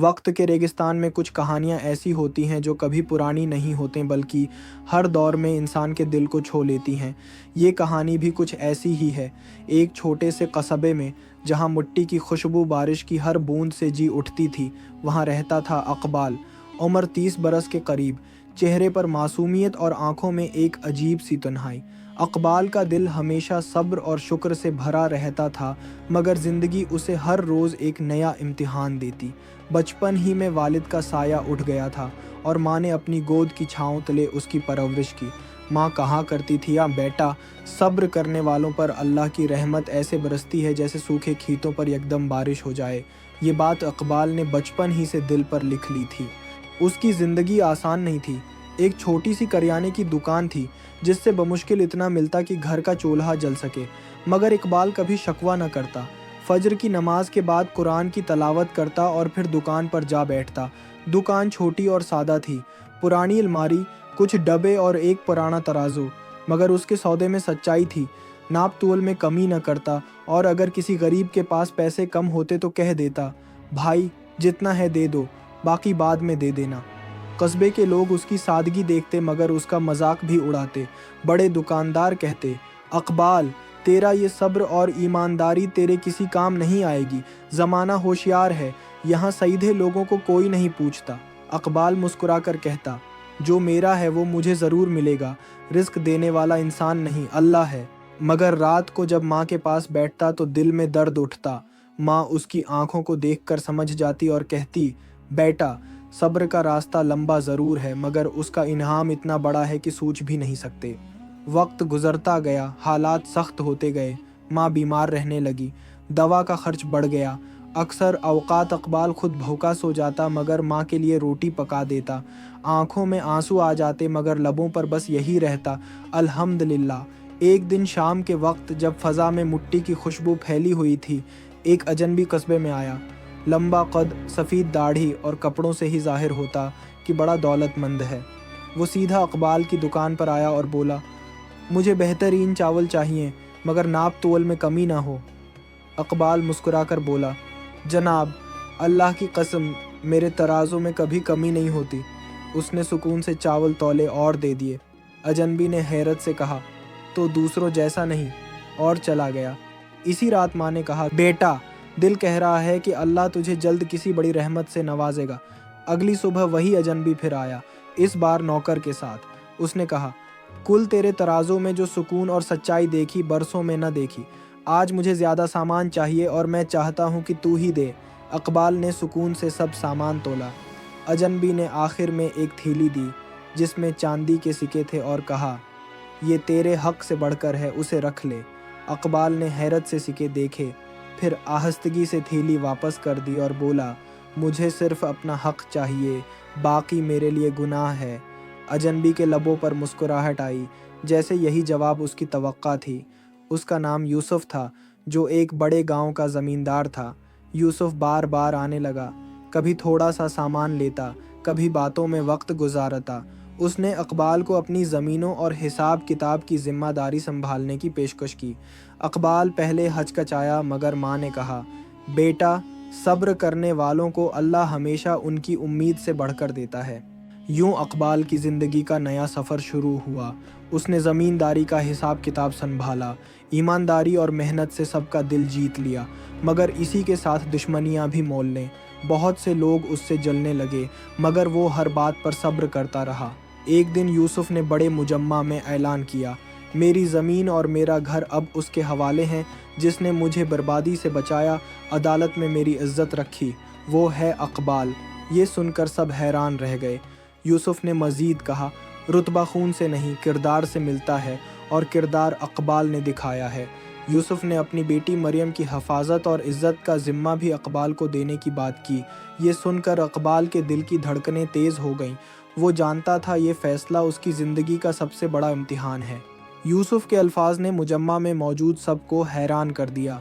وقت کے ریگستان میں کچھ کہانیاں ایسی ہوتی ہیں جو کبھی پرانی نہیں ہوتیں بلکہ ہر دور میں انسان کے دل کو چھو لیتی ہیں۔ یہ کہانی بھی کچھ ایسی ہی ہے۔ ایک چھوٹے سے قصبے میں جہاں مٹی کی خوشبو بارش کی ہر بوند سے جی اٹھتی تھی، وہاں رہتا تھا اقبال، عمر 30 برس کے قریب، چہرے پر معصومیت اور آنکھوں میں ایک عجیب سی تنہائی۔ اقبال کا دل ہمیشہ صبر اور شکر سے بھرا رہتا تھا، مگر زندگی اسے ہر روز ایک نیا امتحان دیتی۔ بچپن ہی میں والد کا سایہ اٹھ گیا تھا اور ماں نے اپنی گود کی چھاؤں تلے اس کی پرورش کی۔ ماں کہا کرتی تھی، بیٹا، صبر کرنے والوں پر اللہ کی رحمت ایسے برستی ہے جیسے سوکھے کھیتوں پر یکدم بارش ہو جائے۔ یہ بات اقبال نے بچپن ہی سے دل پر لکھ لی تھی۔ اس کی زندگی آسان نہیں تھی۔ ایک چھوٹی سی کریانے کی دکان تھی جس سے بمشکل اتنا ملتا کہ گھر کا چولہا جل سکے، مگر اقبال کبھی شکوہ نہ کرتا۔ فجر کی نماز کے بعد قرآن کی تلاوت کرتا اور پھر دکان پر جا بیٹھتا۔ دکان چھوٹی اور سادہ تھی، پرانی الماری، کچھ ڈبے اور ایک پرانا ترازو، مگر اس کے سودے میں سچائی تھی۔ ناپ تول میں کمی نہ کرتا، اور اگر کسی غریب کے پاس پیسے کم ہوتے تو کہہ دیتا، بھائی جتنا ہے دے دو، باقی بعد میں دے دینا۔ قصبے کے لوگ اس کی سادگی دیکھتے مگر اس کا مذاق بھی اڑاتے۔ بڑے دکاندار کہتے، اقبال، تیرا یہ صبر اور ایمانداری تیرے کسی کام نہیں آئے گی، زمانہ ہوشیار ہے، یہاں سیدھے لوگوں کو کوئی نہیں پوچھتا۔ اقبال مسکرا کر کہتا، جو میرا ہے وہ مجھے ضرور ملے گا، رزق دینے والا انسان نہیں، اللہ ہے۔ مگر رات کو جب ماں کے پاس بیٹھتا تو دل میں درد اٹھتا۔ ماں اس کی آنکھوں کو دیکھ کر سمجھ جاتی اور کہتی، بیٹا، صبر کا راستہ لمبا ضرور ہے مگر اس کا انعام اتنا بڑا ہے کہ سوچ بھی نہیں سکتے۔ وقت گزرتا گیا، حالات سخت ہوتے گئے، ماں بیمار رہنے لگی، دوا کا خرچ بڑھ گیا۔ اکثر اوقات اقبال خود بھوکا سو جاتا مگر ماں کے لیے روٹی پکا دیتا۔ آنکھوں میں آنسو آ جاتے مگر لبوں پر بس یہی رہتا، الحمدللہ۔ ایک دن شام کے وقت جب فضا میں مٹی کی خوشبو پھیلی ہوئی تھی، ایک اجنبی قصبے میں آیا۔ لمبا قد، سفید داڑھی اور کپڑوں سے ہی ظاہر ہوتا کہ بڑا دولت مند ہے۔ وہ سیدھا اقبال کی دکان پر آیا اور بولا، مجھے بہترین چاول چاہیے مگر ناپ تول میں کمی نہ ہو۔ اقبال مسکرا کر بولا، جناب، اللہ کی قسم میرے ترازو میں کبھی کمی نہیں ہوتی۔ اس نے سکون سے چاول تولے اور دے دیے۔ اجنبی نے حیرت سے کہا، تو دوسروں جیسا نہیں، اور چلا گیا۔ اسی رات ماں نے کہا، بیٹا، دل کہہ رہا ہے کہ اللہ تجھے جلد کسی بڑی رحمت سے نوازے گا۔ اگلی صبح وہی اجنبی پھر آیا، اس بار نوکر کے ساتھ۔ اس نے کہا، کل تیرے ترازو میں جو سکون اور سچائی دیکھی برسوں میں نہ دیکھی۔ آج مجھے زیادہ سامان چاہیے اور میں چاہتا ہوں کہ تو ہی دے۔ اقبال نے سکون سے سب سامان تولا۔ اجنبی نے آخر میں ایک تھیلی دی جس میں چاندی کے سکے تھے اور کہا، یہ تیرے حق سے بڑھ کر ہے، اسے رکھ لے۔ اقبال نے حیرت سے سکے دیکھے، پھر آہستگی سے تھیلی واپس کر دی اور بولا، مجھے صرف اپنا حق چاہیے، باقی میرے لیے گناہ ہے۔ اجنبی کے لبوں پر مسکراہٹ آئی، جیسے یہی جواب اس کی توقع تھی۔ اس کا نام یوسف تھا، جو ایک بڑے گاؤں کا زمیندار تھا۔ یوسف بار بار آنے لگا، کبھی تھوڑا سا سامان لیتا، کبھی باتوں میں وقت گزارتا۔ اس نے اقبال کو اپنی زمینوں اور حساب کتاب کی ذمہ داری سنبھالنے کی پیشکش کی۔ اقبال پہلے ہچکچایا مگر ماں نے کہا، بیٹا، صبر کرنے والوں کو اللہ ہمیشہ ان کی امید سے بڑھ کر دیتا ہے۔ یوں اقبال کی زندگی کا نیا سفر شروع ہوا۔ اس نے زمینداری کا حساب کتاب سنبھالا، ایمانداری اور محنت سے سب کا دل جیت لیا، مگر اسی کے ساتھ دشمنیاں بھی مول لیں۔ بہت سے لوگ اس سے جلنے لگے مگر وہ ہر بات پر صبر کرتا رہا۔ ایک دن یوسف نے بڑے مجمع میں اعلان کیا، میری زمین اور میرا گھر اب اس کے حوالے ہیں جس نے مجھے بربادی سے بچایا، عدالت میں میری عزت رکھی، وہ ہے اقبال۔ یہ سن کر سب حیران رہ گئے۔ یوسف نے مزید کہا، رتبہ خون سے نہیں کردار سے ملتا ہے، اور کردار اقبال نے دکھایا ہے۔ یوسف نے اپنی بیٹی مریم کی حفاظت اور عزت کا ذمہ بھی اقبال کو دینے کی بات کی۔ یہ سن کر اقبال کے دل کی دھڑکنیں تیز ہو گئیں۔ وہ جانتا تھا یہ فیصلہ اس کی زندگی کا سب سے بڑا امتحان ہے۔ یوسف کے الفاظ نے مجمع میں موجود سب کو حیران کر دیا۔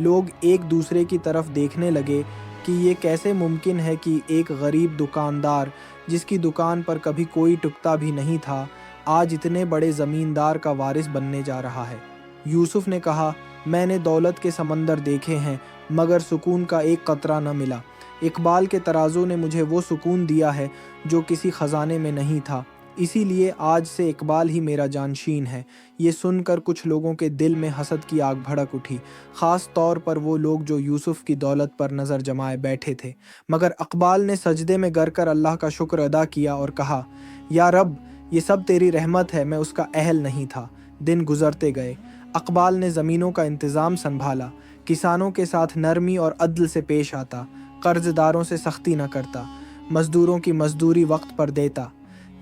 لوگ ایک دوسرے کی طرف دیکھنے لگے کہ یہ کیسے ممکن ہے کہ ایک غریب دکاندار جس کی دکان پر کبھی کوئی ٹکتا بھی نہیں تھا، آج اتنے بڑے زمیندار کا وارث بننے جا رہا ہے۔ یوسف نے کہا، میں نے دولت کے سمندر دیکھے ہیں مگر سکون کا ایک قطرہ نہ ملا۔ اقبال کے ترازو نے مجھے وہ سکون دیا ہے جو کسی خزانے میں نہیں تھا، اسی لیے آج سے اقبال ہی میرا جانشین ہے۔ یہ سن کر کچھ لوگوں کے دل میں حسد کی آگ بھڑک اٹھی، خاص طور پر وہ لوگ جو یوسف کی دولت پر نظر جمائے بیٹھے تھے۔ مگر اقبال نے سجدے میں گر کر اللہ کا شکر ادا کیا اور کہا، یا رب، یہ سب تیری رحمت ہے، میں اس کا اہل نہیں تھا۔ دن گزرتے گئے، اقبال نے زمینوں کا انتظام سنبھالا، کسانوں کے ساتھ نرمی اور عدل سے پیش آتا، قرض داروں سے سختی نہ کرتا، مزدوروں کی مزدوری وقت پر دیتا۔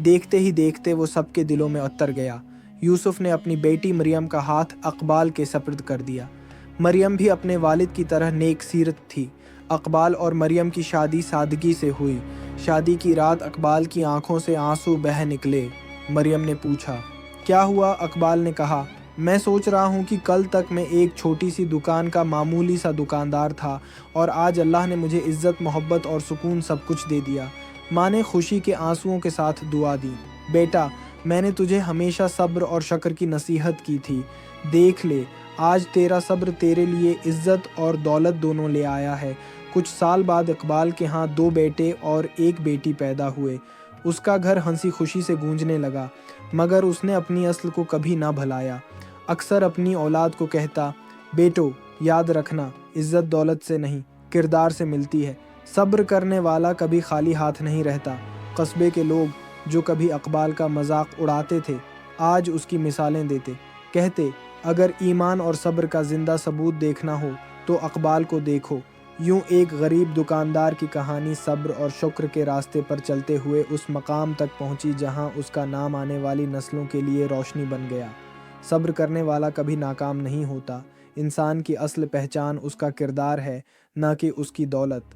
دیکھتے ہی دیکھتے وہ سب کے دلوں میں اتر گیا۔ یوسف نے اپنی بیٹی مریم کا ہاتھ اقبال کے سپرد کر دیا۔ مریم بھی اپنے والد کی طرح نیک سیرت تھی۔ اقبال اور مریم کی شادی سادگی سے ہوئی۔ شادی کی رات اقبال کی آنکھوں سے آنسو بہہ نکلے۔ مریم نے پوچھا، کیا ہوا؟ اقبال نے کہا، میں سوچ رہا ہوں کہ کل تک میں ایک چھوٹی سی دکان کا معمولی سا دکاندار تھا اور آج اللہ نے مجھے عزت، محبت اور سکون سب کچھ دے دیا۔ ماں نے خوشی کے آنسوؤں کے ساتھ دعا دی، بیٹا، میں نے تجھے ہمیشہ صبر اور شکر کی نصیحت کی تھی، دیکھ لے آج تیرا صبر تیرے لیے عزت اور دولت دونوں لے آیا ہے۔ کچھ سال بعد اقبال کے ہاں 2 بیٹے اور 1 بیٹی پیدا ہوئے۔ اس کا گھر ہنسی خوشی سے گونجنے لگا، مگر اس نے اپنی اصل کو کبھی نہ بھلایا۔ اکثر اپنی اولاد کو کہتا، بیٹو، یاد رکھنا، عزت دولت سے نہیں، کردار سے ملتی ہے۔ صبر کرنے والا کبھی خالی ہاتھ نہیں رہتا۔ قصبے کے لوگ جو کبھی اقبال کا مذاق اڑاتے تھے، آج اس کی مثالیں دیتے، کہتے، اگر ایمان اور صبر کا زندہ ثبوت دیکھنا ہو تو اقبال کو دیکھو۔ یوں ایک غریب دکاندار کی کہانی صبر اور شکر کے راستے پر چلتے ہوئے اس مقام تک پہنچی جہاں اس کا نام آنے والی نسلوں کے لیے روشنی بن گیا۔ صبر کرنے والا کبھی ناکام نہیں ہوتا۔ انسان کی اصل پہچان اس کا کردار ہے، نہ کہ اس کی دولت۔